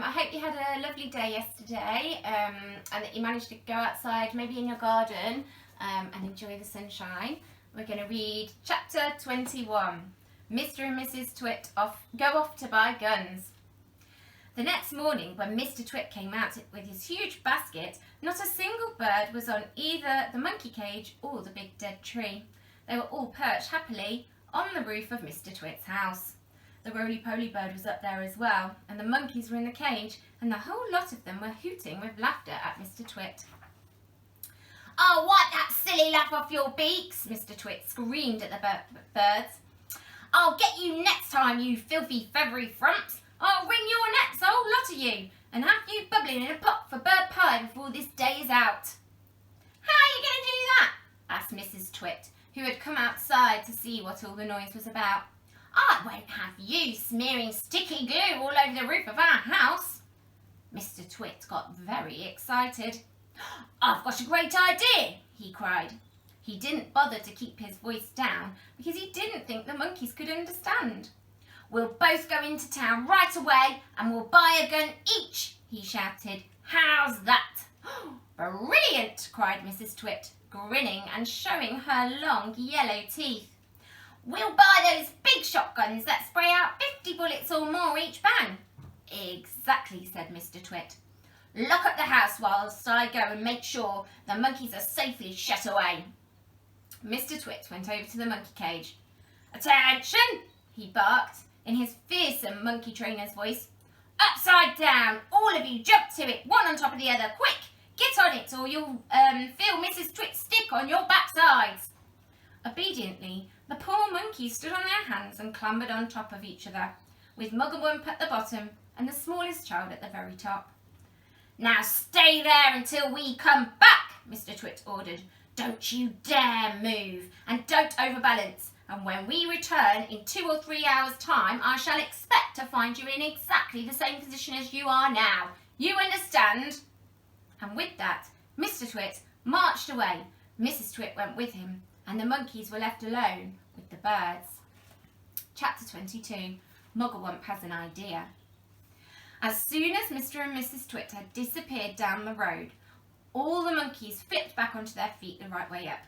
I hope you had a lovely day yesterday and that you managed to go outside, maybe in your garden, and enjoy the sunshine. We're going to read chapter 21, Mr. and Mrs. Twit go off to buy guns. The next morning, when Mr. Twit came out with his huge basket, not a single bird was on either the monkey cage or the big dead tree. They were all perched happily on the roof of Mr. Twit's house. The roly-poly bird was up there as well, and the monkeys were in the cage, and the whole lot of them were hooting with laughter at Mr. Twit. "Oh, wipe that silly laugh off your beaks!" Mr. Twit screamed at the birds. "I'll get you next time, you filthy feathery frumps! I'll wring your necks, a whole lot of you, and have you bubbling in a pot for bird pie before this day is out." "How are you going to do that?" asked Mrs. Twit, who had come outside to see what all the noise was about. "I won't have you smearing sticky glue all over the roof of our house." Mr. Twit got very excited. "I've got a great idea," he cried. He didn't bother to keep his voice down because he didn't think the monkeys could understand. "We'll both go into town right away and we'll buy a gun each," he shouted. "How's that?" "Brilliant!" cried Mrs. Twit, grinning and showing her long yellow teeth. "We'll buy those big shotguns that spray out 50 bullets or more each bang." "Exactly," said Mr. Twit. "Lock up the house whilst I go and make sure the monkeys are safely shut away." Mr. Twit went over to the monkey cage. "Attention!" he barked in his fearsome monkey trainer's voice. "Upside down! All of you jump to it, one on top of the other. Quick! Get on it or you'll feel Mrs. Twit's stick on your backsides." Obediently, the poor monkeys stood on their hands and clambered on top of each other, with Mugglewump at the bottom and the smallest child at the very top. "Now stay there until we come back," Mr. Twit ordered. "Don't you dare move, and don't overbalance. And when we return in 2 or 3 hours' time, I shall expect to find you in exactly the same position as you are now. You understand?" And with that, Mr. Twit marched away. Mrs. Twit went with him, and the monkeys were left alone with the birds. Chapter 22. Mugglewump has an idea. As soon as Mr. and Mrs. Twit had disappeared down the road, all the monkeys flipped back onto their feet the right way up.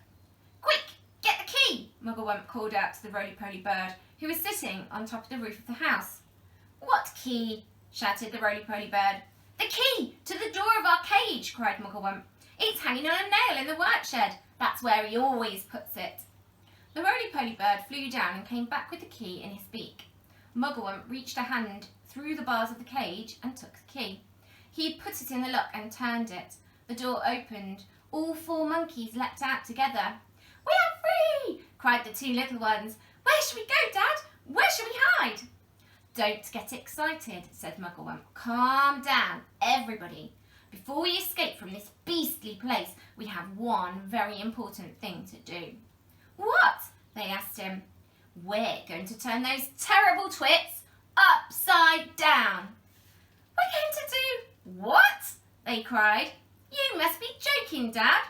"Quick, get the key!" Mugglewump called out to the roly-poly bird, who was sitting on top of the roof of the house. "What key?" shouted the roly-poly bird. "The key to the door of our cage!" cried Mugglewump. "It's hanging on a nail in the workshed. That's where he always puts it." The roly-poly bird flew down and came back with the key in his beak. Mugglewump reached a hand through the bars of the cage and took the key. He put it in the lock and turned it. The door opened. All 4 monkeys leapt out together. "We are free!" cried the 2 little ones. "Where shall we go, Dad? Where shall we hide?" "Don't get excited," said Mugglewump. "Calm down, everybody. Before we escape from this beastly place, we have one very important thing to do." "What?" they asked him. "We're going to turn those terrible Twits upside down." "We're going to do what?" they cried. "You must be joking, Dad."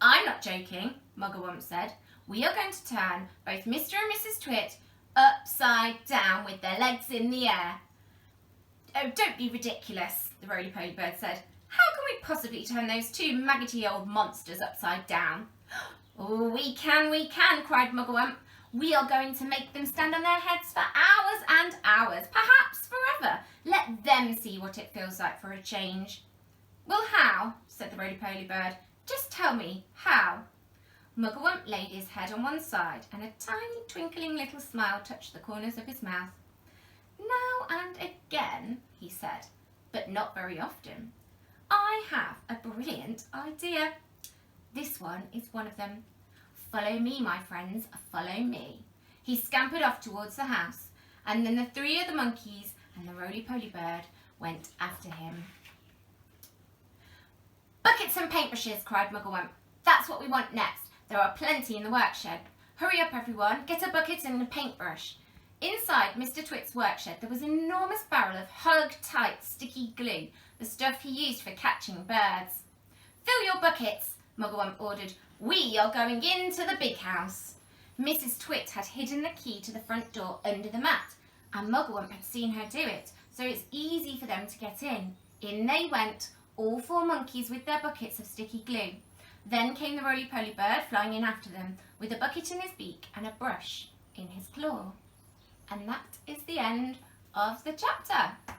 "I'm not joking," Mugglewump said. "We are going to turn both Mr. and Mrs. Twit upside down with their legs in the air." "Oh, don't be ridiculous," the roly-poly bird said. "How can we possibly turn those 2 maggoty old monsters upside down?" "Oh, we can, cried Mugglewump. "We are going to make them stand on their heads for hours and hours, perhaps forever. Let them see what it feels like for a change." "Well, how?" said the roly-poly bird. "Just tell me, how?" Mugglewump laid his head on one side and a tiny twinkling little smile touched the corners of his mouth. "Now and again," he said, "but not very often, I have a brilliant idea. This one is one of them. Follow me, my friends, follow me." He scampered off towards the house, and then the 3 of the monkeys and the roly-poly bird went after him. "Buckets and paintbrushes," cried Mugglewump. "That's what we want next. There are plenty in the workshed. Hurry up, everyone. Get a bucket and a paintbrush." Inside Mr. Twit's workshed there was an enormous barrel of hug-tight sticky glue, the stuff he used for catching birds. "Fill your buckets," Mugglewump ordered. "We are going into the big house." Mrs. Twit had hidden the key to the front door under the mat, and Mugglewump had seen her do it, so it's easy for them to get in. In they went, all 4 monkeys with their buckets of sticky glue. Then came the roly-poly bird flying in after them, with a bucket in his beak and a brush in his claw. And that is the end of the chapter.